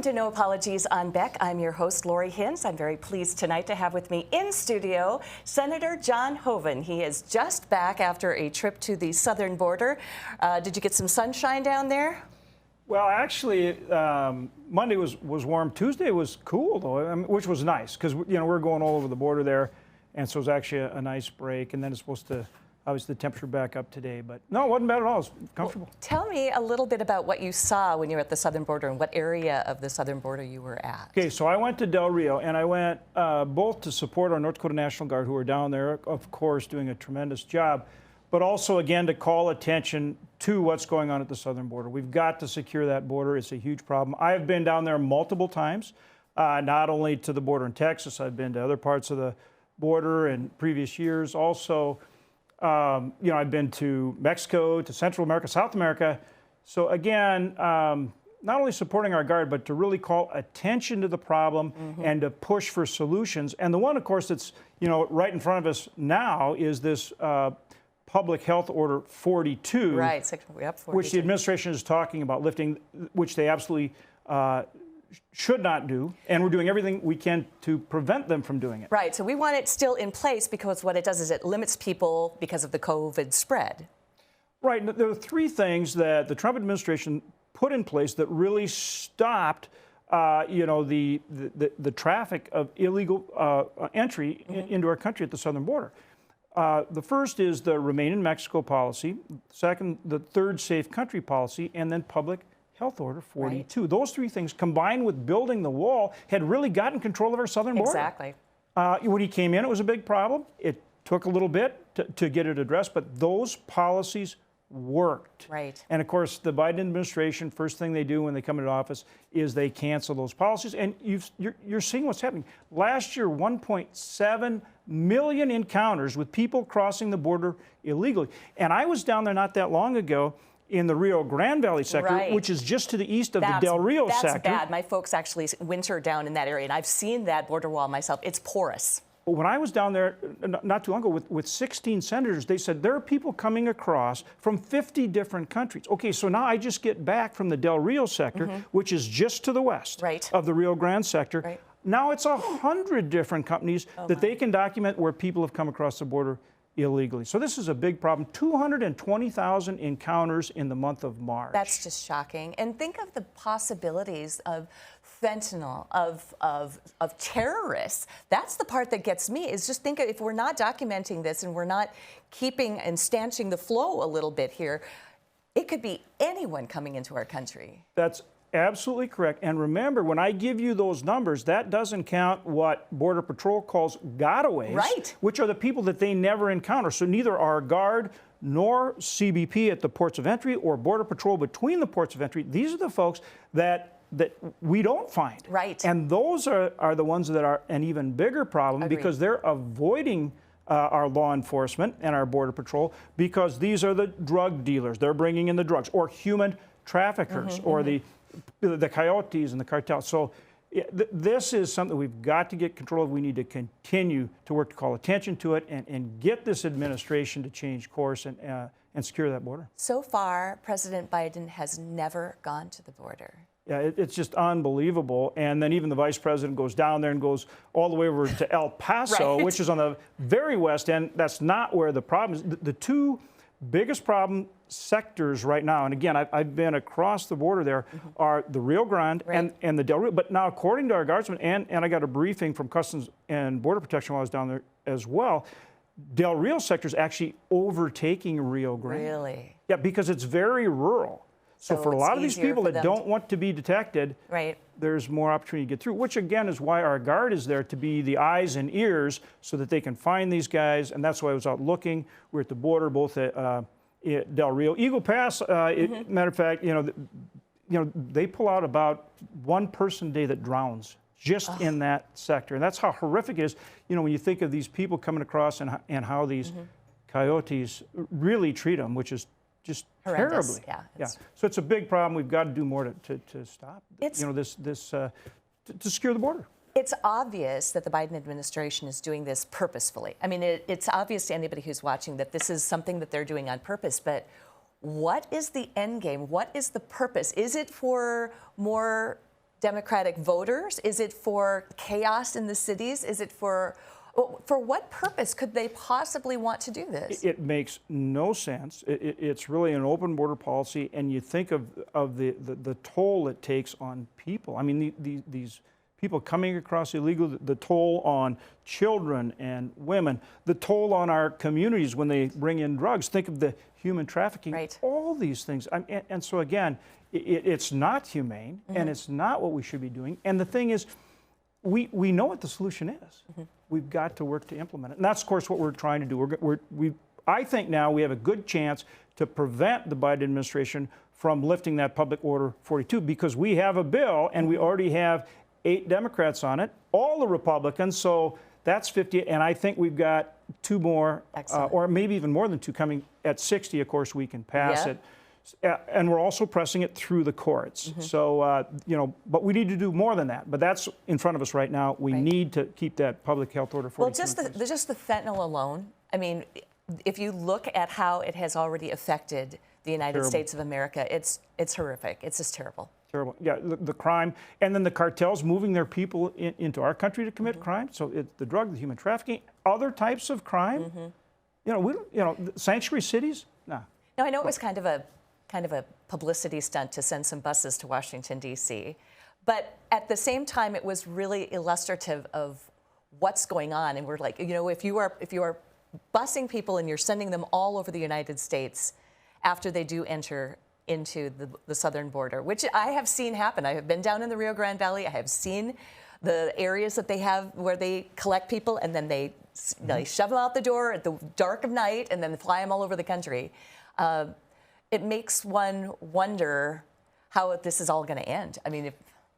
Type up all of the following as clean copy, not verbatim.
Welcome to No Apologies on Beck. I'm your host, Lori Hintz. I'm very pleased tonight to have with me in studio Senator John Hoeven. He is just back after a trip to the southern border. Did you get some sunshine down there? Well, actually, Monday was warm. Tuesday was cool, though, which was nice because we're going all over the border there, and so it was actually a nice break. And then it's supposed to, obviously, the temperature back up today, but no, it wasn't bad at all. It was comfortable. Well, tell me a little bit about what you saw when you were at the southern border and what area of the southern border you were at. Okay, so I went to Del Rio, and I went both to support our North Dakota National Guard, who are down there, of course, doing a tremendous job, but also, again, to call attention to what's going on at the southern border. We've got to secure that border. It's a huge problem. I've been down there multiple times, not only to the border in Texas. I've been to other parts of the border in previous years. Also, I've been to Mexico, to Central America, South America. So again, not only supporting our Guard, but to really call attention to the problem and to push for solutions. And the one, of course, that's right in front of us now is this Public Health Order 42, right, Section 42. Which the administration is talking about lifting, which they absolutely should not do, and we're doing everything we can to prevent them from doing it. Right, so we want it still in place because what it does is it limits people because of the COVID spread. Right, there are three things that the Trump administration put in place that really stopped the traffic of illegal entry into our country at the southern border. The first is the Remain in Mexico policy, second, the third safe country policy, and then Public Health Order 42. Right. Those three things, combined with building the wall, had really gotten control of our southern border. Exactly. When he came in, it was a big problem. It took a little bit to get it addressed, but those policies worked. Right. And of course, the Biden administration, first thing they do when they come into office is they cancel those policies. And you're seeing what's happening. Last year, 1.7 million encounters with people crossing the border illegally. And I was down there not that long ago in the Rio Grande Valley sector, right, which is just to the east of the Del Rio sector. That's bad. My folks actually winter down in that area, and I've seen that border wall myself. It's porous. When I was down there not too long ago with 16 senators, they said there are people coming across from 50 different countries. Okay, so now I just get back from the Del Rio sector, which is just to the west of the Rio Grande sector. Right. Now it's 100 different companies that they can document where people have come across the border illegally. So this is a big problem. 220,000 encounters in the month of March. That's just shocking. And think of the possibilities of fentanyl, of terrorists. That's the part that gets me, is just think of, if we're not documenting this and we're not keeping and stanching the flow a little bit here, it could be anyone coming into our country. That's absolutely correct. And remember, when I give you those numbers, that doesn't count what Border Patrol calls gotaways, right, which are the people that they never encounter. So neither our Guard nor CBP at the ports of entry or Border Patrol between the ports of entry, these are the folks that we don't find. Right. And those are the ones that are an even bigger problem. Agreed. Because they're avoiding our law enforcement and our Border Patrol because these are the drug dealers. They're bringing in the drugs, or human traffickers, or the coyotes and the cartels. So this is something we've got to get control of. We need to continue to work to call attention to it and get this administration to change course and secure that border. So far, President Biden has never gone to the border. Yeah, it's just unbelievable. And then even the vice president goes down there and goes all the way over to El Paso, right, which is on the very west end. That's not where the problem is. The two biggest problem sectors right now, and again, I've been across the border there, are the Rio Grande and the Del Rio. But now, according to our guardsmen, and I got a briefing from Customs and Border Protection while I was down there as well, Del Rio sector is actually overtaking Rio Grande. Really? Yeah, because it's very rural. So for a lot of these people that don't want to be detected, right, there's more opportunity to get through, which again is why our Guard is there, to be the eyes and ears so that they can find these guys. And that's why I was out looking. We're at the border, both at Del Rio. Eagle Pass, matter of fact, they pull out about one person a day that drowns just in that sector. And that's how horrific it is. When you think of these people coming across and how these coyotes really treat them, which is just horrendous. Terribly. Yeah. So it's a big problem. We've got to do more to stop to secure the border. It's obvious that the Biden administration is doing this purposefully. I mean, it's obvious to anybody who's watching that this is something that they're doing on purpose, but what is the end game? What is the purpose? Is it for more Democratic voters? Is it for chaos in the cities? Is it for what purpose could they possibly want to do this? It makes no sense. It's really an open border policy, and you think of the toll it takes on people. I mean, these people coming across illegally, the toll on children and women, the toll on our communities when they bring in drugs. Think of the human trafficking, right. All these things. And so again, it's not humane, and it's not what we should be doing. And the thing is, we know what the solution is. We've got to work to implement it. And that's, of course, what we're trying to do. I think now we have a good chance to prevent the Biden administration from lifting that Public Order 42, because we have a bill and we already have 8 Democrats on it, all the Republicans, so that's 50, and I think we've got 2 more, or maybe even more than 2 coming at 60. Of course, we can pass it. And we're also pressing it through the courts. So, you know, but we need to do more than that. But that's in front of us right now. We need to keep that Public Health Order 42. Well, just the fentanyl alone, I mean, if you look at how it has already affected the United States of America, it's horrific. It's just terrible. Terrible. Yeah, the crime, and then the cartels moving their people into our country to commit crime. So it's the drug, the human trafficking, other types of crime. You know, we don't, you know, sanctuary cities. Nah. No, I know it was kind of a publicity stunt to send some buses to Washington, D.C., but at the same time, it was really illustrative of what's going on. And we're like, you know, if you are busing people and you're sending them all over the United States after they do enter into the southern border, which I have seen happen. I have been down in the Rio Grande Valley. I have seen the areas that they have where they collect people and then they shove them out the door at the dark of night and then fly them all over the country. It makes one wonder how this is all going to end. I mean,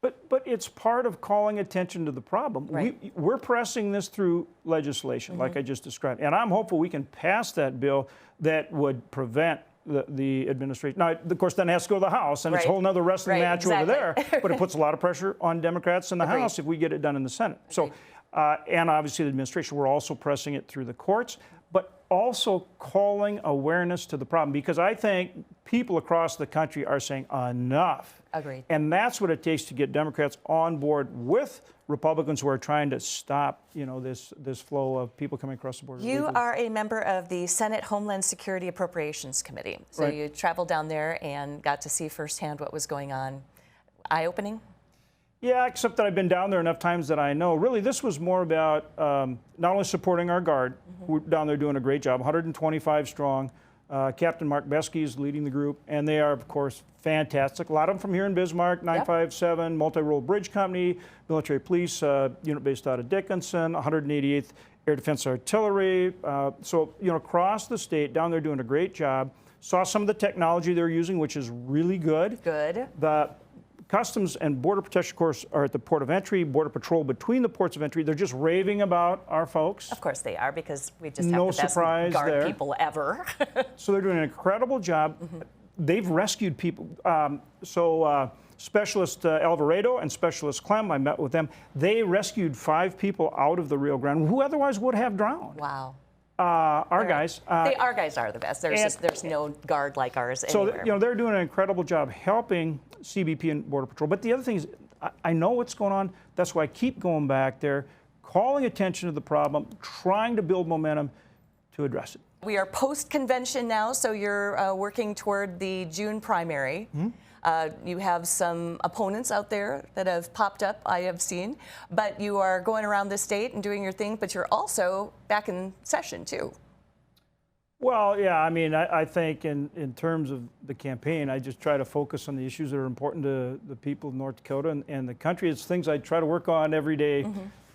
But it's part of calling attention to the problem. Right. We're pressing this through legislation, like I just described, and I'm hopeful we can pass that bill that would prevent the administration. Now, of course, then it has to go to the House, and it's a whole nother wrestling match over there. But it puts a lot of pressure on Democrats in the House if we get it done in the Senate. So, and obviously the administration, we're also pressing it through the courts, but also calling awareness to the problem, because I think people across the country are saying enough. Agreed. And that's what it takes to get Democrats on board with Republicans who are trying to stop, you know, this flow of people coming across the border. You are a member of the Senate Homeland Security Appropriations Committee. So you traveled down there and got to see firsthand what was going on. Eye-opening? Yeah, except that I've been down there enough times that I know. Really, this was more about not only supporting our Guard, who are down there doing a great job, 125 strong. Captain Mark Beskey is leading the group, and they are, of course, fantastic. A lot of them from here in Bismarck, 957, Multi-Role Bridge Company, Military Police, unit based out of Dickinson, 188th Air Defense Artillery. So, you know, across the state, down there doing a great job. Saw some of the technology they're using, which is really good. Good. The Customs and Border Protection, of course, are at the port of entry, Border Patrol between the ports of entry. They're just raving about our folks. Of course they are, because we just have No the best surprise Guard there. people ever. So they're doing an incredible job. They've rescued people. Specialist Alvarado and Specialist Clem, I met with them. They rescued 5 people out of the Rio Grande who otherwise would have drowned. Wow. Our guys. Our guys are the best. There's no Guard like ours anywhere. So, you know, they're doing an incredible job helping CBP and Border Patrol. But the other thing is, I know what's going on. That's why I keep going back there, calling attention to the problem, trying to build momentum to address it. We are post-convention now, so you're working toward the June primary. You have some opponents out there that have popped up, I have seen, but you are going around the state and doing your thing, but you're also back in session, too. Well, yeah, I mean, I think in terms of the campaign, I just try to focus on the issues that are important to the people of North Dakota and the country. It's things I try to work on every day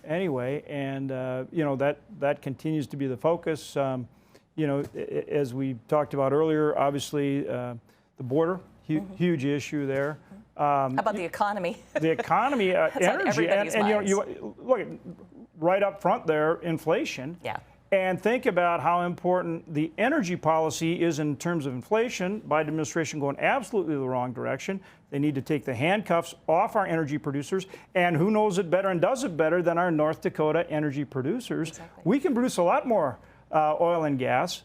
anyway, and, you know, that continues to be the focus. You know, as we talked about earlier, obviously, the border, huge issue there. How about the economy? The economy, energy, and you know, you look at right up front there, inflation. Yeah. And think about how important the energy policy is in terms of inflation. Biden administration going absolutely the wrong direction. They need to take the handcuffs off our energy producers. And who knows it better and does it better than our North Dakota energy producers? Exactly. We can produce a lot more oil and gas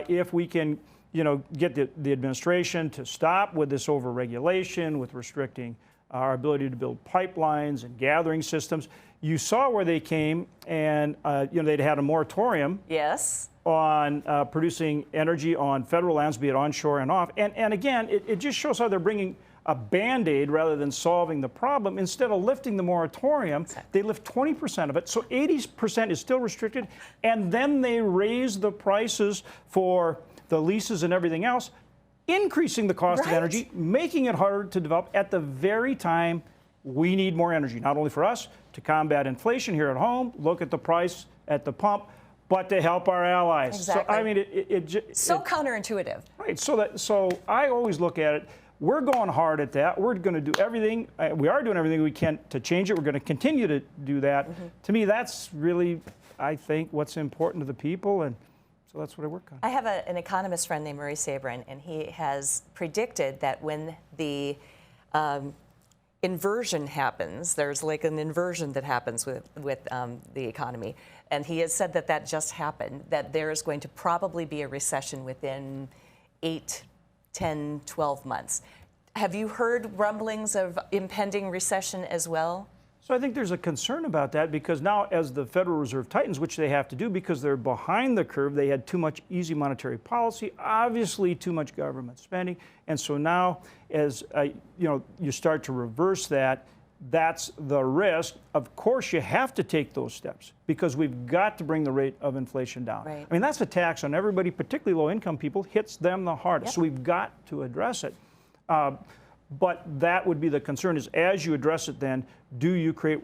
if we can, you know, get the administration to stop with this overregulation, with restricting our ability to build pipelines and gathering systems. You saw where they came, and they'd had a moratorium. Yes. On producing energy on federal lands, be it onshore and off. And again, it just shows how they're bringing a Band-Aid rather than solving the problem. Instead of lifting the moratorium, they lift 20% of it. So 80% is still restricted. And then they raise the prices for the leases and everything else, increasing the cost of energy, making it harder to develop at the very time we need more energy, not only for us to combat inflation here at home, look at the price at the pump, but to help our allies. Exactly. So I mean, counterintuitive. Right. So I always look at it. We're going hard at that. We're going to do everything. We are doing everything we can to change it. We're going to continue to do that. To me, that's really, I think, what's important to the people, and so that's what I work on. I have an economist friend named Murray Sabrin, and he has predicted that when the inversion happens, there's like an inversion that happens with the economy, and he has said that that just happened, that there is going to probably be a recession within 8, 10, 12 months. Have you heard rumblings of impending recession as well? So I think there's a concern about that because now as the Federal Reserve tightens, which they have to do because they're behind the curve, they had too much easy monetary policy, obviously too much government spending. And so now as you start to reverse that, that's the risk. Of course, you have to take those steps because we've got to bring the rate of inflation down. Right. I mean, that's a tax on everybody, particularly low-income people, hits them the hardest. Yep. So we've got to address it. But that would be the concern is as you address it then, do you create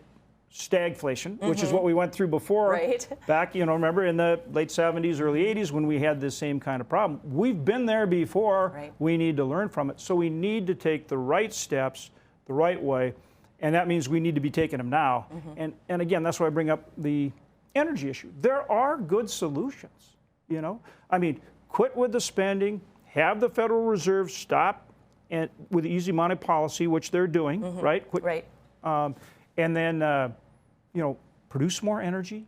stagflation, which is what we went through before, back, remember in the late 70s, early 80s when we had this same kind of problem. We've been there before. Right. We need to learn from it. So we need to take the right steps the right way. And that means we need to be taking them now. And again, that's why I bring up the energy issue. There are good solutions, I mean, quit with the spending, have the Federal Reserve stop and with easy money policy, which they're doing, right? Quit, right. And then, produce more energy.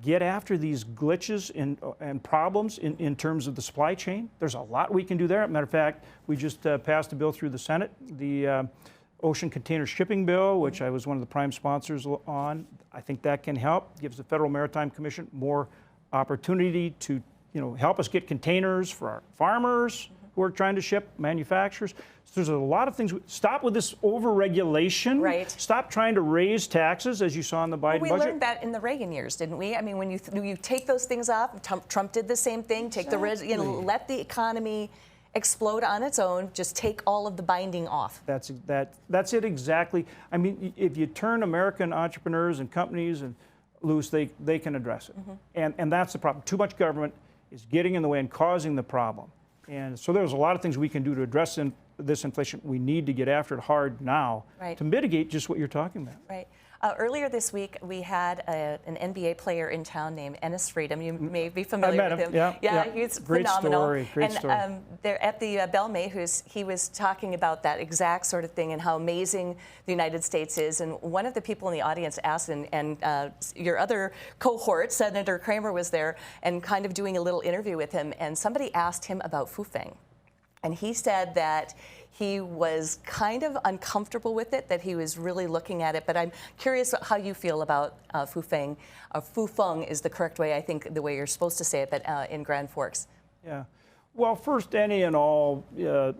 Get after these glitches and problems in terms of the supply chain. There's a lot we can do there. Matter of fact, we just passed a bill through the Senate, the Ocean Container Shipping Bill, which I was one of the prime sponsors on. I think that can help. Gives the Federal Maritime Commission more opportunity to, help us get containers for our farmers who are trying to ship, manufacturers. So there's a lot of things. Stop with this over-regulation. Right. Stop trying to raise taxes, as you saw in the Biden budget. We learned that in the Reagan years, didn't we? I mean, when you take those things off, Trump did the same thing. Take let the economy explode on its own. Just take all of the binding off. That's it exactly. I mean, if you turn American entrepreneurs and companies loose, they can address it. And that's the problem. Too much government is getting in the way and causing the problem. And so there's a lot of things we can do to address this inflation. We need to get after it hard now to mitigate just what you're talking about. Right. Earlier this week, we had an NBA player in town named Ennis Freedom. You may be familiar with him. Yeah, he's great phenomenal. Story. Great story. There at the Bell May, he was talking about that exact sort of thing and how amazing the United States is. And one of the people in the audience asked, and your other cohort, Senator Kramer, was there and kind of doing a little interview with him. And somebody asked him about Fufeng. And he said that he was kind of uncomfortable with it, that he was really looking at it. But I'm curious how you feel about Fufeng. Fufeng is the correct way, I think, the way you're supposed to say it, but in Grand Forks. Yeah. Well, first, any and all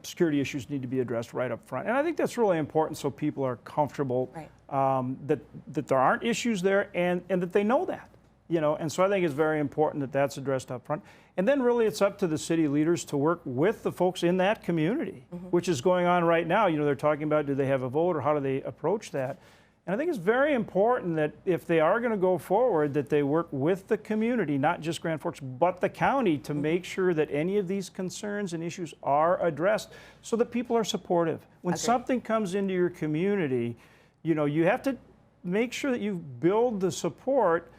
security issues need to be addressed right up front. And I think that's really important so people are comfortable that there aren't issues there and that they know that. And so I think it's very important that that's addressed up front. And then really it's up to the city leaders to work with the folks in that community, which is going on right now. They're talking about do they have a vote or how do they approach that? And I think it's very important that if they are going to go forward, that they work with the community, not just Grand Forks, but the county to make sure that any of these concerns and issues are addressed so that people are supportive. When something comes into your community, you have to make sure that you build the support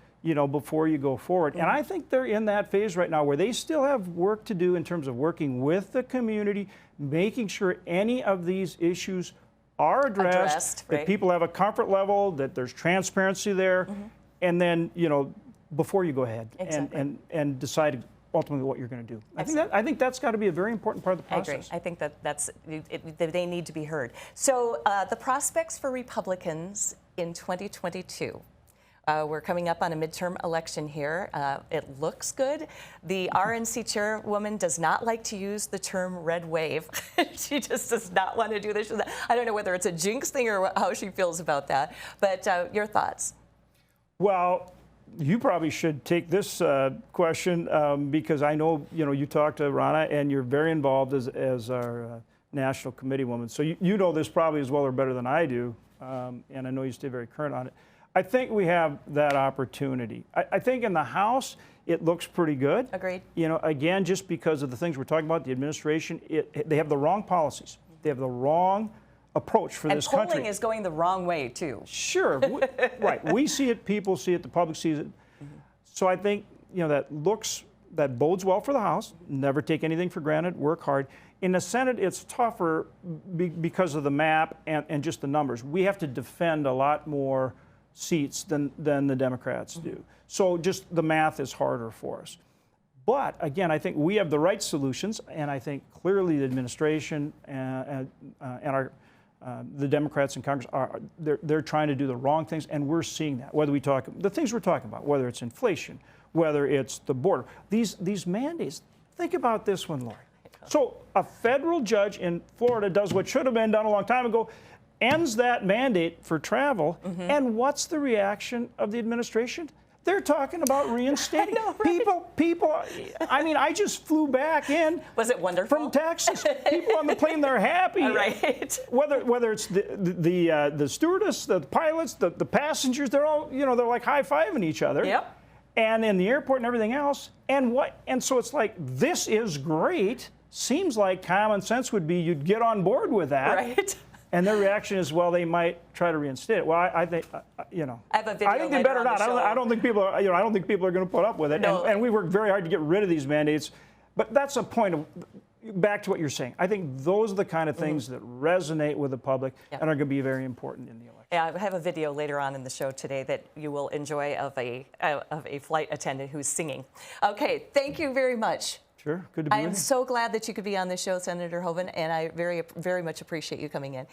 before you go forward. And I think they're in that phase right now where they still have work to do in terms of working with the community, making sure any of these issues are addressed, that people have a comfort level, that there's transparency there, and then, before you go ahead and decide ultimately what you're going to do. I think that's got to be a very important part of the process. I agree. I think that they need to be heard. So the prospects for Republicans in 2022. We're coming up on a midterm election here. It looks good. The RNC chairwoman does not like to use the term red wave. She just does not want to do this. I don't know whether it's a jinx thing or how she feels about that. But your thoughts? Well, you probably should take this question because I know you talked to Rana and you're very involved as our national committee woman. So you know this probably as well or better than I do, and I know you stay very current on it. I think we have that opportunity. I think in the House, it looks pretty good. Agreed. Again, just because of the things we're talking about, the administration, they have the wrong policies. They have the wrong approach for this country. And polling is going the wrong way, too. Sure. Right. We see it, people see it, the public sees it. So I think, that bodes well for the House. Never take anything for granted, work hard. In the Senate, it's tougher because of the map and just the numbers. We have to defend a lot more seats than the Democrats do. So just the math is harder for us. But again, I think we have the right solutions, and I think clearly the administration and the Democrats in Congress they're trying to do the wrong things, and we're seeing that. Whether we talk the things we're talking about, whether it's inflation, whether it's the border, these mandates. Think about this one, Lori. So a federal judge in Florida does what should have been done a long time ago, ends that mandate for travel, and what's the reaction of the administration? They're talking about reinstating. I know, right? People. I mean, I just flew back in. Was it wonderful? From Texas. People on the plane, they're happy. Right. Whether it's the stewardess, the pilots, the passengers, they're all they're like high-fiving each other. Yep. And in the airport and everything else. And so it's like, this is great. Seems like common sense would be you'd get on board with that. Right. And their reaction is, well, they might try to reinstate it. Well, I think, I have a video I think they better not. I don't think people are. I don't think people are going to put up with it. No. And we worked very hard to get rid of these mandates. But that's a point of. Back to what you're saying. I think those are the kind of things that resonate with the public and are going to be very important in the election. Yeah, I have a video later on in the show today that you will enjoy of a flight attendant who's singing. Okay, thank you very much. Sure, good to be with you. I am so glad that you could be on this show, Senator Hoeven, and I very, very much appreciate you coming in.